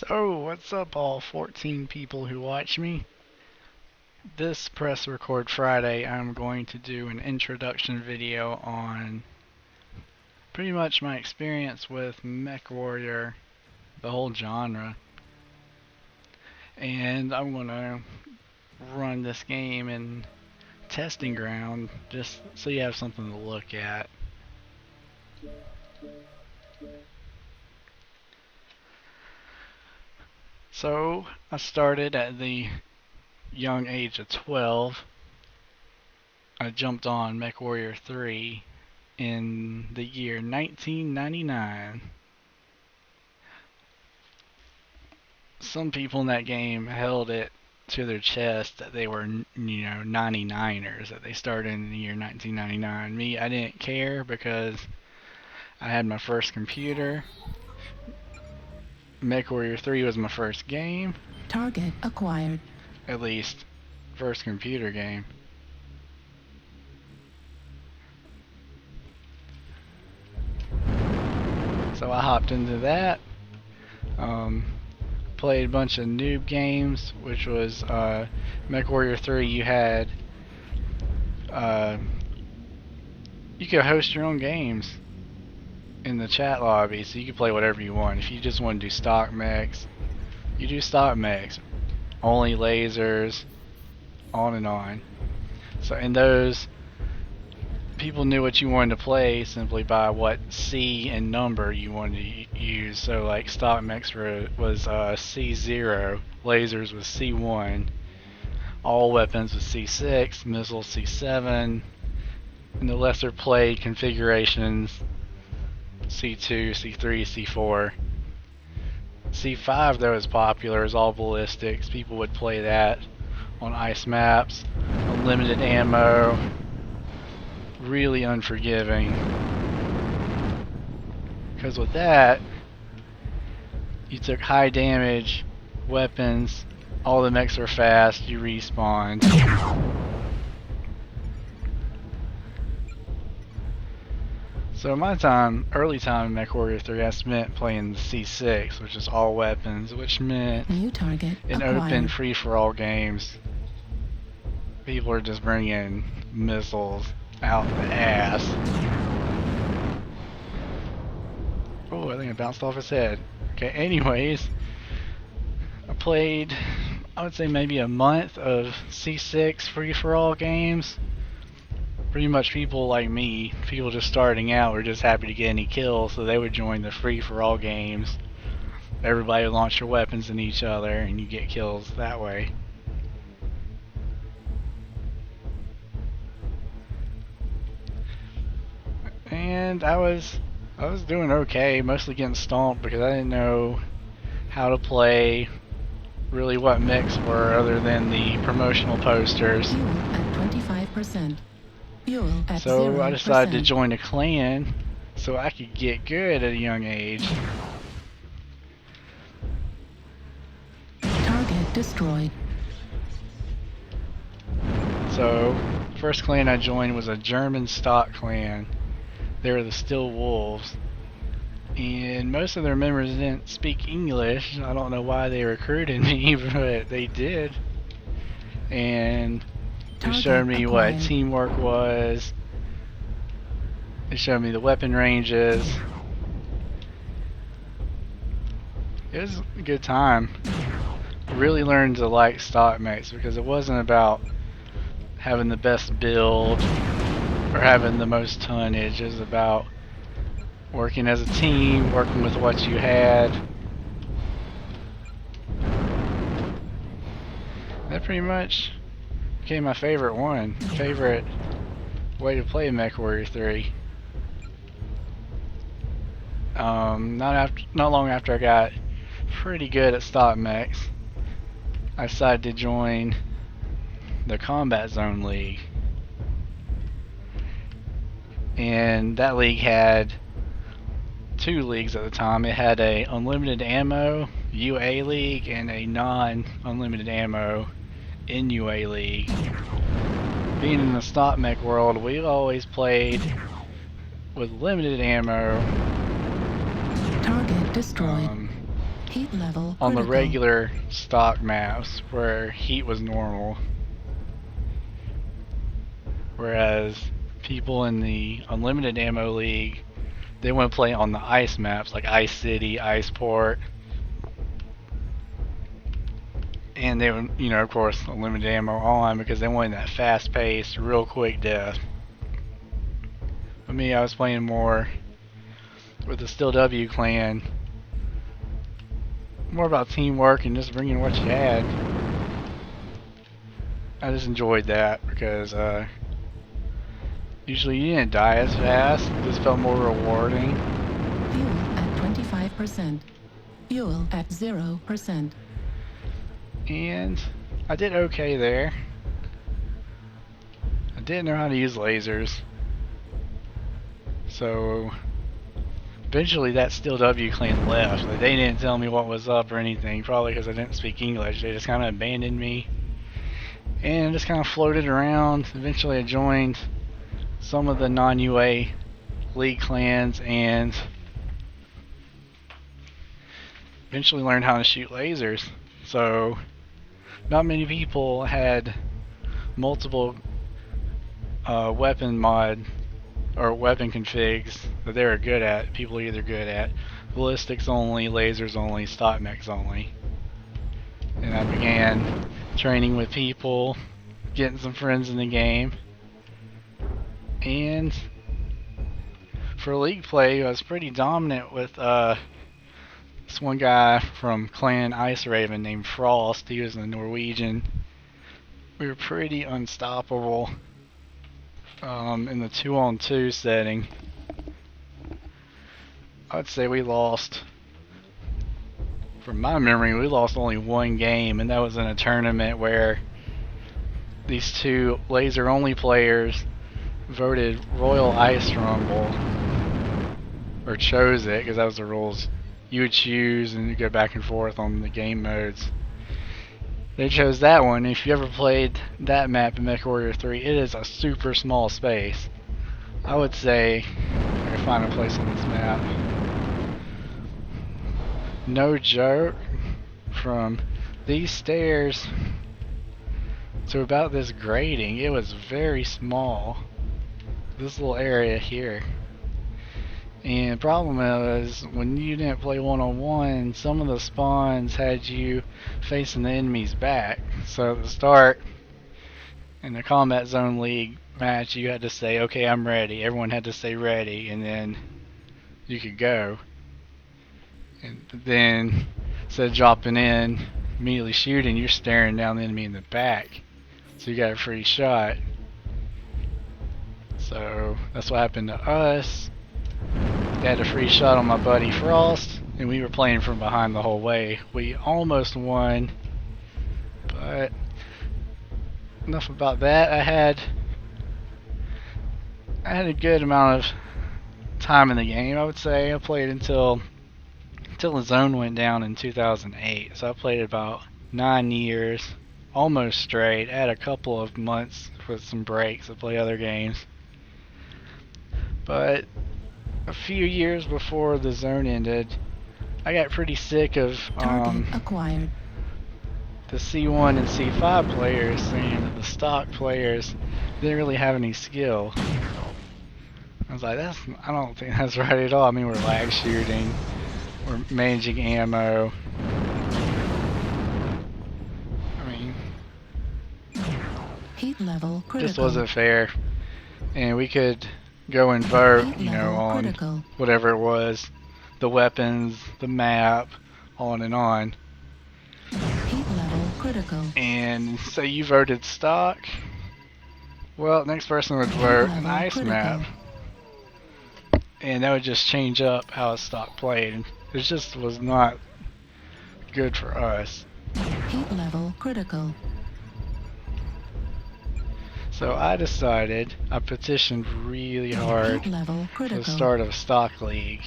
So, what's up, all 14 people who watch me? This Press Record Friday, I'm going to do an introduction video on pretty much my experience with MechWarrior, the whole genre. And I'm going to run this game in testing ground just so you have something to look at. So, I started at the young age of 12. I jumped on MechWarrior 3 in the year 1999. Some people in that game held it to their chest that they were, 99ers, that they started in the year 1999. Me, I didn't care because I had my first computer. MechWarrior 3 was my first game. Target acquired. At least, first computer game. So I hopped into that. Played a bunch of noob games, which was MechWarrior 3. You had you could host your own games in the chat lobby, so you could play whatever you want. If you just want to do stock mechs, you do stock mechs, only lasers, on and on. So in those, people knew what you wanted to play simply by what C and number you wanted to use. So like stock mechs was C0, lasers was C1, all weapons was C6, missiles C7, and the lesser played configurations C2, C3, C4. C5 though is popular, is all ballistics. People would play that on ice maps, unlimited ammo, really unforgiving. Because with that, you took high damage weapons, all the mechs are fast, you respawn. So my time, early time in MechWarrior 3, I spent playing the C6, which is all weapons, which meant New target in acquired. open free-for-all games, people are just bringing missiles out the ass. Oh, I think I bounced off his head. Okay, anyways, I played, I would say maybe a month of C6 free-for-all games. Pretty much people like me, people just starting out, were just happy to get any kills, so they would join the free-for-all games. Everybody would launch their weapons at each other, and you get kills that way. And I was doing okay, mostly getting stomped because I didn't know how to play, really what mechs were other than the promotional posters. Fuel at 25%. Fuel at So 0%. I decided to join a clan so I could get good at a young age. Target destroyed. So, first clan I joined was a German stock clan. They were the Steel Wolves. And most of their members didn't speak English. I don't know why they recruited me, but they did. And they showed me what teamwork was. They showed me the weapon ranges. It was a good time. Really learned to like stock mechs because it wasn't about having the best build or having the most tonnage. It was about working as a team, working with what you had. That pretty much became my favorite way to play MechWarrior 3. Not long after I got pretty good at stock mechs, I decided to join the Combat Zone League. And that league had two leagues at the time. It had a unlimited ammo UA league and a non-unlimited ammo NUA league. Being in the stock mech world, we always played with limited ammo. Target destroyed. Heat level on the critical. regular stock maps where heat was normal. Whereas people in the Unlimited Ammo League, they want to play on the ice maps like Ice City, Iceport. And they would, you know, of course, Unlimited Ammo on because they wanted that fast-paced, real quick death. For me, I was playing more with the Still W clan. More about teamwork and just bringing what you had. I just enjoyed that because usually you didn't die as fast. This felt more rewarding. Fuel at 25%. Fuel at 0%. And I did okay there. I didn't know how to use lasers. So eventually that Still W clan left. Like, they didn't tell me what was up or anything, probably because I didn't speak English. They just kind of abandoned me and just kind of floated around. Eventually I joined some of the non-UA league clans and eventually learned how to shoot lasers. So not many people had multiple weapon mod or weapon configs that they were good at. People are either good at ballistics only, lasers only, stock mechs only. And I began training with people, getting some friends in the game. And for league play, I was pretty dominant with this one guy from Clan Ice Raven named Frost. He was a Norwegian. We were pretty unstoppable in the 2-on-2 setting. I'd say we lost, from my memory, we lost only one game, and that was in a tournament where these two laser-only players voted Royal Ice Rumble, or chose it, because that was the rules. You would choose and you go back and forth on the game modes. They chose that one. If you ever played that map in MechWarrior 3, it is a super small space. I would say, I can find a place on this map. No joke, from these stairs to about this grating, it was very small. This little area here. And the problem is, when you didn't play one-on-one, some of the spawns had you facing the enemy's back. So at the start, in the Combat Zone League match, you had to say, okay, I'm ready. Everyone had to say ready, and then you could go. And then, instead of dropping in, immediately shooting, you're staring down the enemy in the back. So you got a free shot. So that's what happened to us. They had a free shot on my buddy Frost, and we were playing from behind the whole way. We almost won, but enough about that. I had a good amount of time in the game, I would say. I played until the zone went down in 2008, so I played about 9 years, almost straight. I had a couple of months with some breaks to play other games, but a few years before the zone ended, I got pretty sick of Target acquired. the C1 and C5 players saying that the stock players didn't really have any skill. I was like, I don't think that's right at all. I mean, we're lag shooting, we're managing ammo. I mean, Heat level critical. this wasn't fair. And we could go and vote, Heat you know, level on critical. whatever it was, the weapons, the map, on and on. Heat level critical. And say you voted stock, well, next person would vote an ice map, and that would just change up how a stock played. It just was not good for us. Heat level critical. So I decided, I petitioned really hard Heat level for the critical. start of a stock league.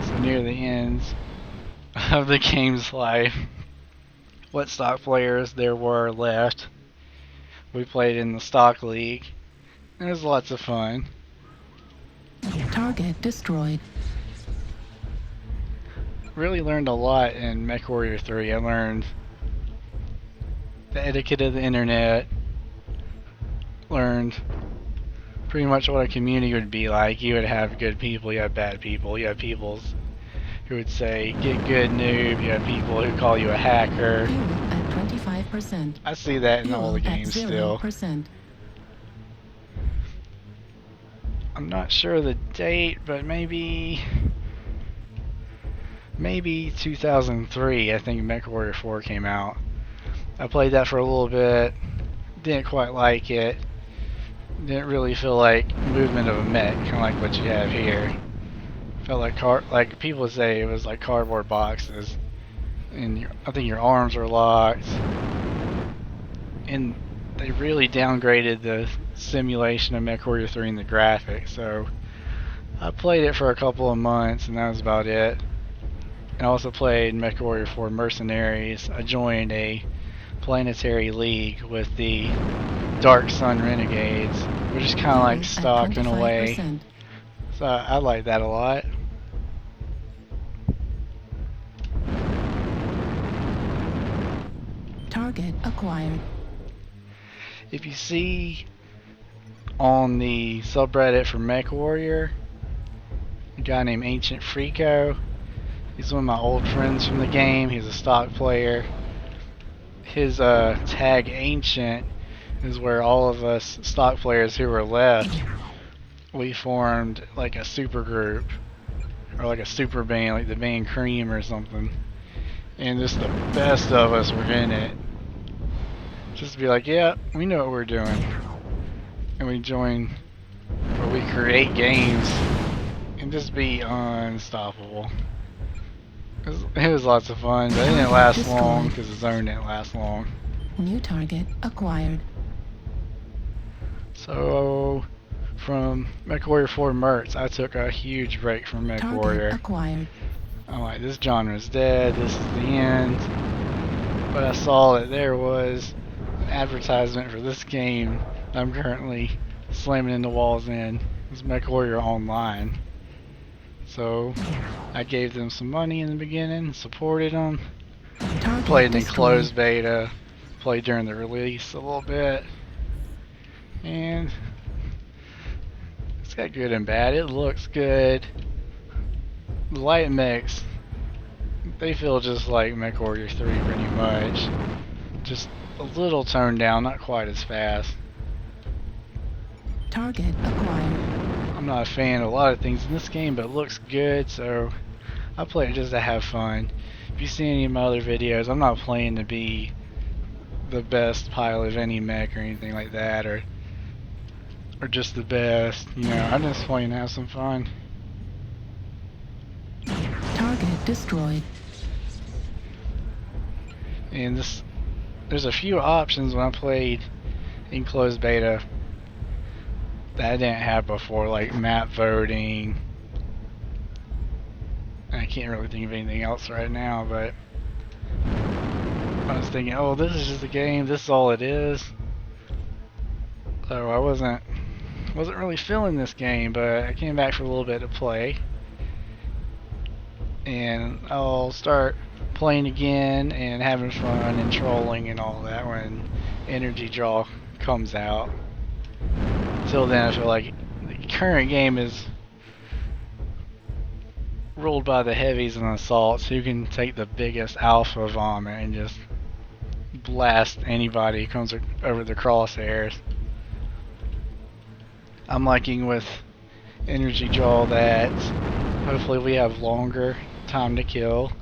So near the end of the game's life, what stock players there were left, we played in the stock league. It was lots of fun. Target destroyed. really learned a lot in MechWarrior 3. I learned the etiquette of the internet, learned pretty much what a community would be like. You would have good people, you have bad people, you have people who would say, get good noob, you have people who call you a hacker. Fuel at 25%. I see that in all the Fuel at games still. 0%. I'm not sure the date, but maybe 2003, I think MechWarrior 4 came out. I played that for a little bit, didn't quite like it, didn't really feel like movement of a mech, kind of like what you have here. Felt like people say it was like cardboard boxes, and I think your arms are locked, and they really downgraded the simulation of MechWarrior 3 and the graphics. So I played it for a couple of months, and that was about it. I also played MechWarrior 4 Mercenaries. I joined a planetary league with the Dark Sun Renegades, which is kind of like stock in a way. So I like that a lot. Target acquired. If you see on the subreddit for MechWarrior, a guy named Ancient Freako, he's one of my old friends from the game. He's a stock player. His tag Ancient is where all of us stock players who were left, we formed like a super group, or like a super band, like the band Cream or something. And just the best of us were in it. Just to be like, yeah, we know what we're doing. And we join, or we create games, and just be unstoppable. It was lots of fun, but it didn't last long because the zone didn't last long. New target acquired. So, from MechWarrior 4 Mercs, I took a huge break from MechWarrior. Target acquired. I'm like, this genre's dead, this is the end. But I saw that there was an advertisement for this game that I'm currently slamming into walls in. It's MechWarrior Online. So I gave them some money in the beginning, supported them, played in closed beta, played during the release a little bit, and it's got good and bad. It looks good. The light mechs, they feel just like MechWarrior 3 pretty much. Just a little toned down, not quite as fast. Target acquired. I'm not a fan of a lot of things in this game, but it looks good, so I play it just to have fun. If you see any of my other videos, I'm not playing to be the best pilot of any mech or anything like that, or just the best. You know, I'm just playing to have some fun. Target destroyed. And there's a few options when I played in closed beta that I didn't have before, like map voting. I can't really think of anything else right now, but I was thinking, oh, this is just a game, this is all it is. So I wasn't really feeling this game, but I came back for a little bit to play. And I'll start playing again and having fun and trolling and all that when Energy Draw comes out. Till then, I feel like the current game is ruled by the heavies and assaults who can take the biggest alpha vomit and just blast anybody who comes over the crosshairs. I'm liking with Energy Draw that hopefully we have longer time to kill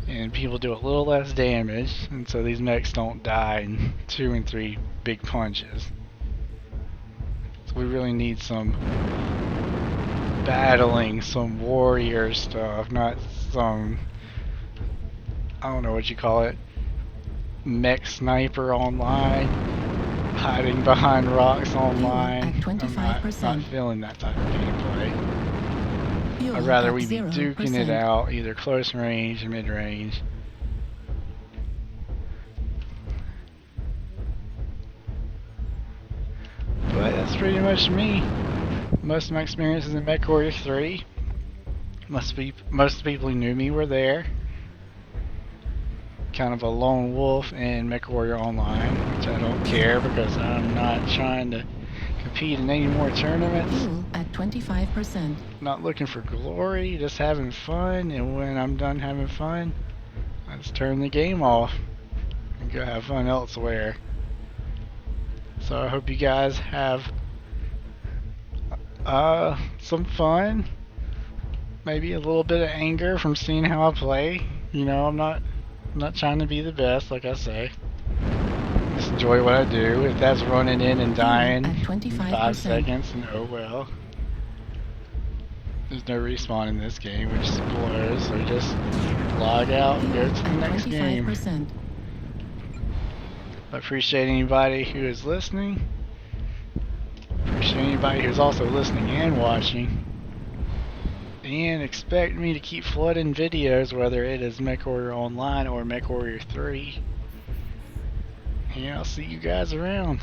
and people do a little less damage, and so these mechs don't die in 2 and 3 big punches. So we really need some battling, some warrior stuff, not some, I don't know what you call it, mech sniper online, hiding behind rocks online. I'm not feeling that type of gameplay. I'd rather we be duking it out, either close range or mid range. But that's pretty much me. Most of my experiences in MechWarrior 3. most of the people who knew me were there. Kind of a lone wolf in MechWarrior Online, which I don't care because I'm not trying to compete in any more tournaments. Fuel at 25%. Not looking for glory, just having fun, and when I'm done having fun, I just turn the game off and go have fun elsewhere. So I hope you guys have some fun, maybe a little bit of anger from seeing how I play. You know, I'm not trying to be the best, like I say. Just enjoy what I do. If that's running in and dying At in 25%. 5 seconds, then oh well. There's no respawn in this game, which is blurs, so just log out and go to the next game. 25%. I appreciate anybody who is listening. Appreciate anybody who's also listening and watching. And expect me to keep flooding videos, whether it is MechWarrior Online or MechWarrior 3. And I'll see you guys around.